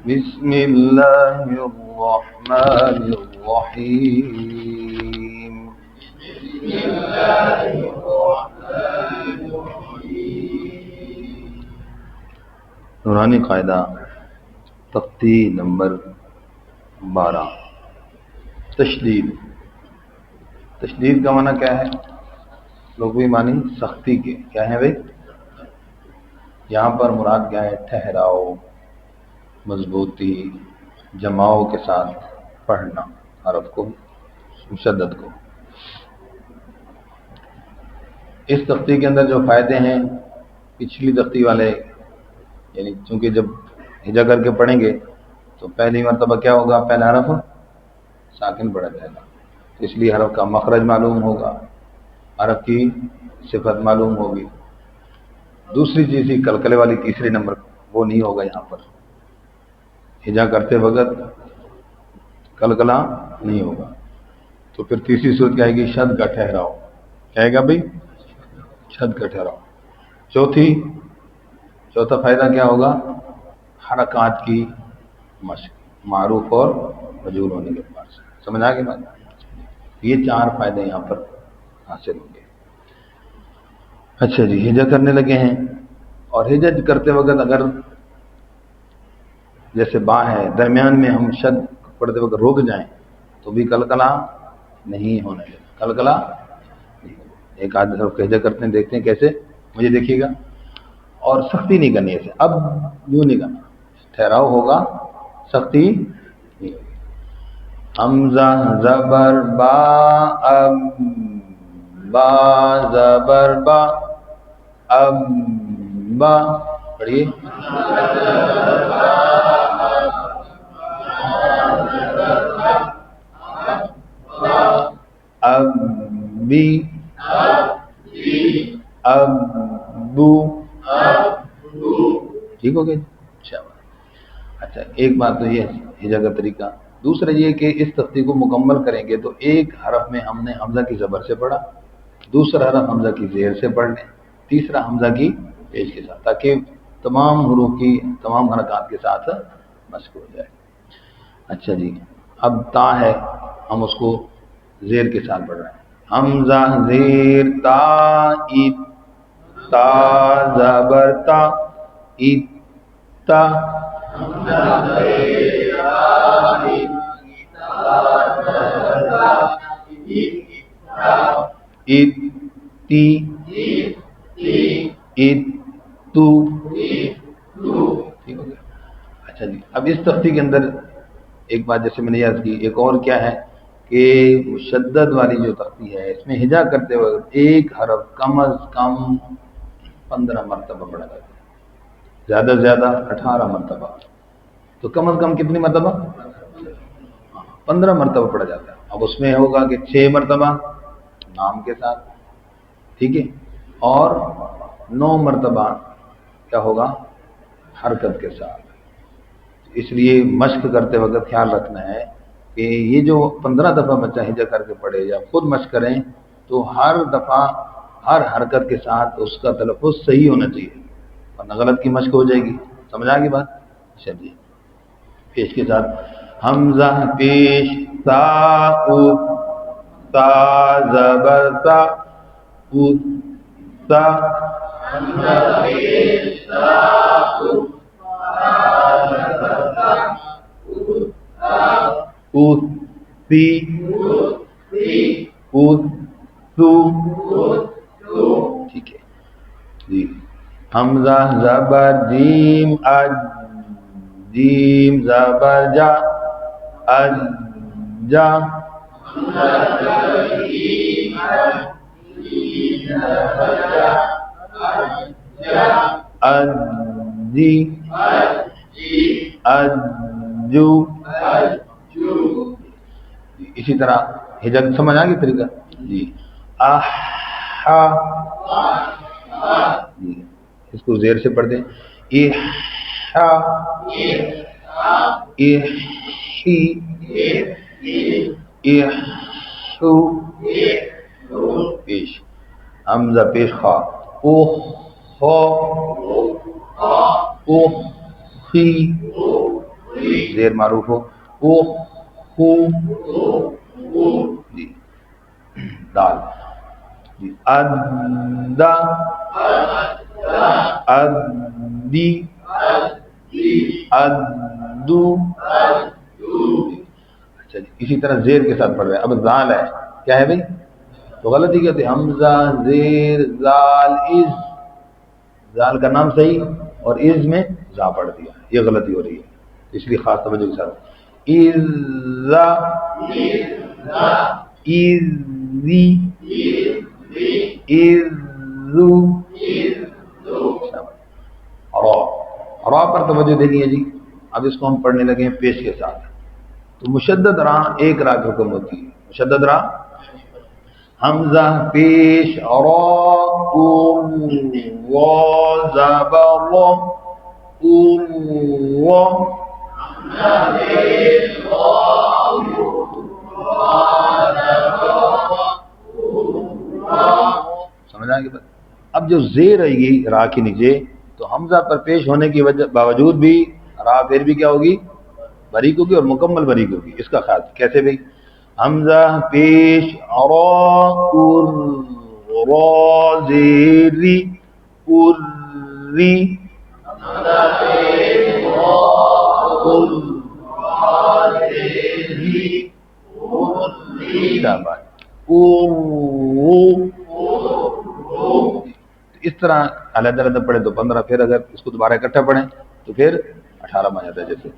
بسم الله الرحمن الرحيم. نورانی قاعدہ تختی نمبر 12. تشدید کا معنی کیا ہے؟ لغوی معنی سختی کے. کیا ہے بھائی؟ یہاں پر مراد کیا ہے؟ ٹھہراؤ، مضبوطی، جماؤ کے ساتھ پڑھنا حرف کو، مشدد کو. اس تختی کے اندر جو فائدے ہیں پچھلی تختی والے، یعنی چونکہ جب ہجا کر کے پڑھیں گے تو پہلی مرتبہ کیا ہوگا؟ پہلا حرف ساکن پڑھا جائے گا، اس لیے حرف کا مخرج معلوم ہوگا، حرف کی صفت معلوم ہوگی. دوسری چیز ہی کلکلے والی تیسرے نمبر وہ نہیں ہوگا. یہاں پر ہجا کرتے وقت کلکلا نہیں ہوگا. تو پھر تیسری صورت کیا آئے گی؟ شد کا ٹھہراؤ. کیا آئے گا بھائی؟ شد کا ٹھہراؤ. چوتھا فائدہ کیا ہوگا؟ حرکات کی مشق، معروف اور مجہول ہونے کے بعد. سمجھ آ گئی بات؟ یہ 4 فائدے یہاں پر حاصل ہوں گے. اچھا جی، ہجا کرنے لگے ہیں، اور ہجا کرتے وقت اگر جیسے با ہے درمیان میں ہم شد پڑھتے وقت رک جائیں تو بھی کلکلا نہیں ہونا چاہیے. کلکلا نہیں. ایک آدھ حرف کا ہجا کرتے ہیں، دیکھتے ہیں کیسے، مجھے دیکھیے گا. اور سختی نہیں کرنی ہے. اب یوں نہیں کرنا، ٹھہراؤ ہوگا، سختی نہیں ہوگی. حمزہ زبر با، اب با زبر با، اب با. پڑھیے. اب بی، اب بو. ٹھیک ہو گیا؟ اچھا، ایک بات تو یہ ہجا کا طریقہ. دوسرا یہ کہ اس تختی کو مکمل کریں گے تو ایک حرف میں ہم نے حمزہ کی زبر سے پڑھا، دوسرا حرف حمزہ کی زیر سے پڑھ لیں، تیسرا حمزہ کی پیش کے ساتھ، تاکہ تمام حروف کی تمام حرکات کے ساتھ مشق ہو جائے. اچھا جی، اب تا ہے، ہم اس کو زیر کے ساتھ پڑھ رہے ہیں. حمزہ زیر تا، ایت تا زبر تا، ایت تا. ایت تی، ایت تو. ٹھیک ہو گیا؟ اچھا جی، اب اس تختی کے اندر ایک بات جیسے میں نے یاد کی، ایک اور کیا ہے کہ مشدد والی جو تختی ہے اس میں ہجا کرتے وقت ایک حرف کم از کم 15 مرتبہ پڑھا جاتا ہے، زیادہ سے زیادہ 18 مرتبہ. تو کم از کم کتنی مرتبہ؟ 15 مرتبہ پڑھا جاتا ہے. اب اس میں ہوگا کہ 6 مرتبہ نام کے ساتھ، ٹھیک ہے، اور 9 مرتبہ کیا ہوگا؟ حرکت کے ساتھ. اس لیے مشق کرتے وقت خیال رکھنا ہے کہ یہ جو 15 دفعہ بچہ ہجا کر کے پڑھے یا خود مشق کریں تو ہر دفعہ ہر حرکت کے ساتھ اس کا تلفظ صحیح ہونا چاہیے، ورنہ غلط کی مشق ہو جائے گی. سمجھ آ گئی بات؟ چلیے پیش کے ساتھ. حمزہ پیش تا، او تا زبر تا، او تا. حمزہ پیش تا، او تی، او تو. ٹھیک ہے جی. حمزہ زبر جیم، اج جیم زبر جا، اج جا. اج جی، اج جو. اسی طرح ہجا سمجھ آ گئی طریقہ جی. احا جی، اس کو زیر سے پڑھ دیں. احا، احی، احو. پیش حمزہ پیش خا، او خا، او خی، زیر معروف ہو. او ہو جی دال جی. ادا ادی ادو. اچھا جی اسی طرح زیر کے ساتھ پڑھ رہے ہیں. اب زال ہے کیا ہے بھائی؟ تو غلطی کیا ہوتی ہے؟ حمزہ زیر زال از. زال کا نام صحیح اور از میں زا پڑھ دیا, یہ غلطی ہو رہی ہے, اس لیے خاص توجہ کے ساتھ. اِذَا اِذِّ اِذُّ. را را پر توجہ دینی ہے جی. اب اس کو ہم پڑھنے لگے ہیں پیش کے ساتھ. تو مشدد را ایک را کی حکم ہوتی ہے. مشدد را حمزہ پیش را را زبر را سمجھ آئے گی بات. اب جو زیر رہے گی را کے نیچے تو حمزہ پر پیش ہونے کی باوجود بھی را پھر بھی کیا ہوگی؟ باریک ہوگی اور مکمل باریک ہوگی. اس کا خیال کیسے بھائی؟ حمزہ پیش را زیری ری اس طرح علیحدہ علیحدہ پڑھیں تو 15, پھر اگر اس کو دوبارہ اکٹھا پڑھیں تو پھر 18 بن جاتا ہے. جیسے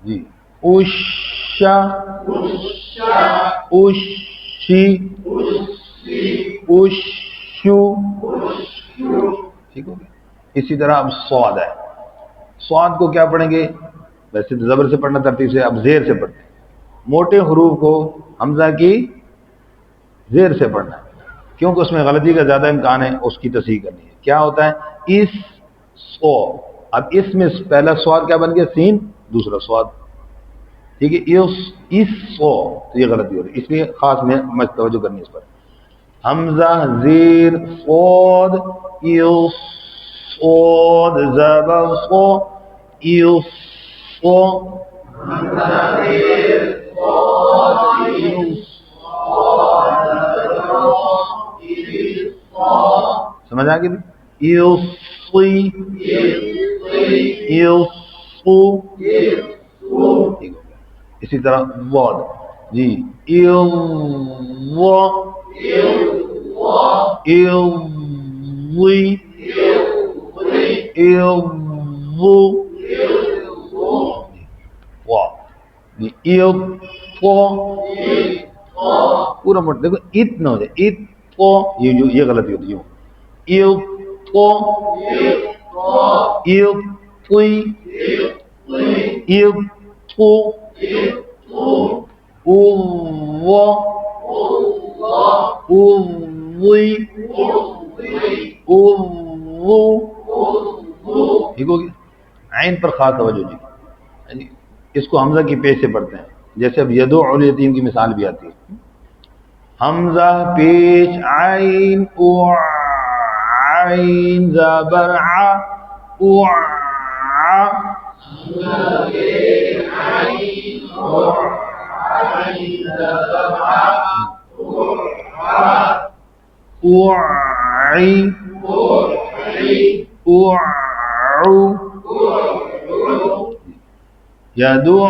جی اشا اشی اشو. ٹھیک ہو گیا. اسی طرح اب صاد ہے. صاد کو کیا پڑھیں گے؟ ویسے تو زبر سے پڑھنا ترتیب سے, اب زیر سے پڑھتے ہیں. موٹے حروف کو حمزہ کی زیر سے پڑھنا ہے کیونکہ اس میں غلطی کا زیادہ امکان ہے, اس کی تصحیح کرنی ہے. کیا ہوتا ہے؟ اس سو. اب اس میں پہلا سواد کیا بن گیا؟ سین, دوسرا سواد. ٹھیک ہے. اس سو تو یہ غلطی ہو رہی ہے, اس لیے خاص میں توجہ کرنی ہے اس پر. حمزہ زیر صاد صاد زبر صو صو. سمجھ آ گئی؟ یوصی یوصو. اسی طرح واد جی پورا موٹ دیکھو ات نہ ہو جائے. یہ غلطی ہوتی ہے. ٹھیک ہوگی. عین پر خاص توجہ جی. اس کو حمزہ کی پیش سے پڑھتے ہیں. جیسے اب یدعو الیتیم کی مثال بھی آتی ہے. حمزہ پیش عین عین زبر ع یدعو.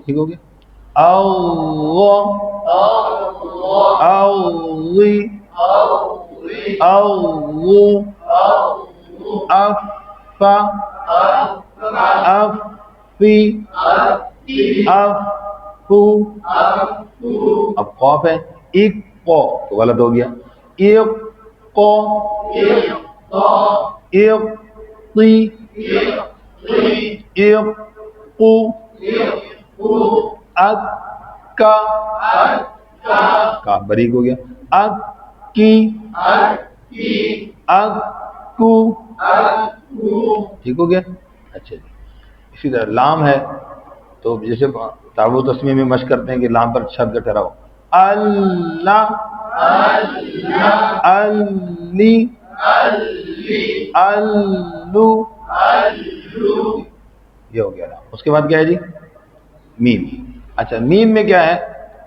ٹھیک ہو گیا. اب خوف ہے ایک قو تو غلط ہو گیا. ایک قو ایک تی ایک قو اکا کا باریک ہو گیا. اکی اکو ٹھیک ہو گیا. اچھا جی اسی طرح لام ہے تو جیسے تابو تسمیہ میں مشق کرتے ہیں کہ لام پر شد کا ٹھہراؤ. اللہ اللی الو یہ ہو گیا لام. اس کے بعد کیا ہے جی میم. اچھا میم میں کیا ہے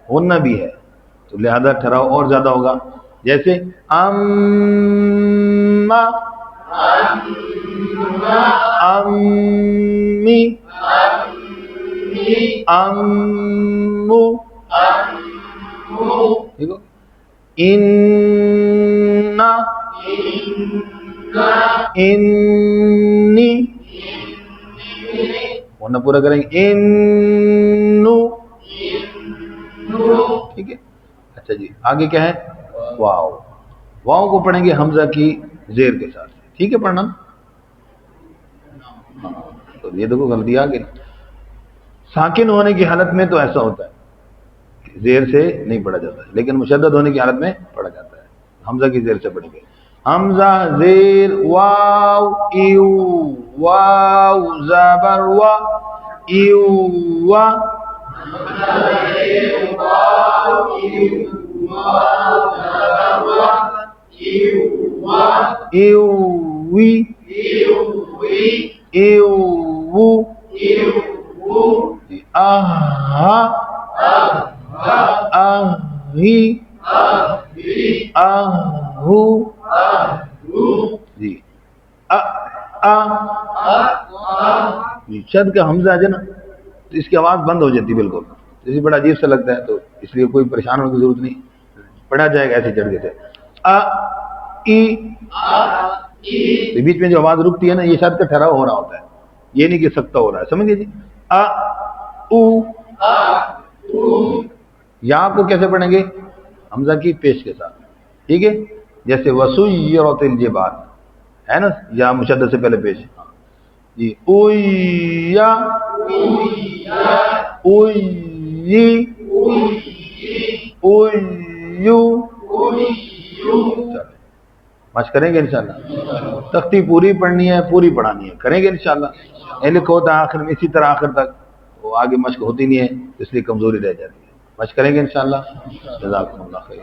غنہ بھی ہے تو لہذا ٹھہراؤ اور زیادہ ہوگا. جیسے اما امی امو ٹھیک ہو. انا انی غنہ پورا کریں گے. انو ٹھیک ہے. اچھا جی آگے کیا ہے واو. واو کو پڑھیں گے حمزہ کی زیر کے ساتھ. ٹھیک ہے پڑھنا. تو یہ دیکھو غلطی آ گئی. ساکن ہونے کی حالت میں تو ایسا ہوتا ہے زیر سے نہیں پڑھا جاتا ہے لیکن مشدد ہونے کی حالت میں پڑھا جاتا ہے. حمزہ کی زیر سے پڑھیں گے. حمزہ زیر واو ایو واو زبر وا ایو وا ایو وی ایو وو آہا آہی آہو جی شد کا حمزہ ہے نا تو اس کی آواز بند ہو جاتی بالکل. جیسے بڑا عجیب سا لگتا ہے تو اس لیے کوئی پریشان ہونے کی ضرورت نہیں. پڑھا جائے گا ایسے چڑھ کے سے بیچ میں جو آواز رکتی ہے نا یہ شد کا ٹھہراؤ ہو رہا ہوتا ہے یہ نہیں کہ سکتا ہو رہا ہے. سمجھ گئے جی. یا کو کیسے پڑھیں گے حمزہ کی پیش کے ساتھ. ٹھیک ہے جیسے وسیرت الجبال ہے نا یا مشدد سے پہلے پیش جی. اویا اوئی اویو مشق کریں گے انشاءاللہ. تختی پوری پڑھنی ہے پوری پڑھانی ہے کریں گے انشاءاللہ. لکھو ہوتا ہے آخر میں اسی طرح آخر تک وہ آگے مشق ہوتی نہیں ہے اس لیے کمزوری رہ جاتی ہے. مشق کریں گے انشاءاللہ. جزاکم اللہ خیر.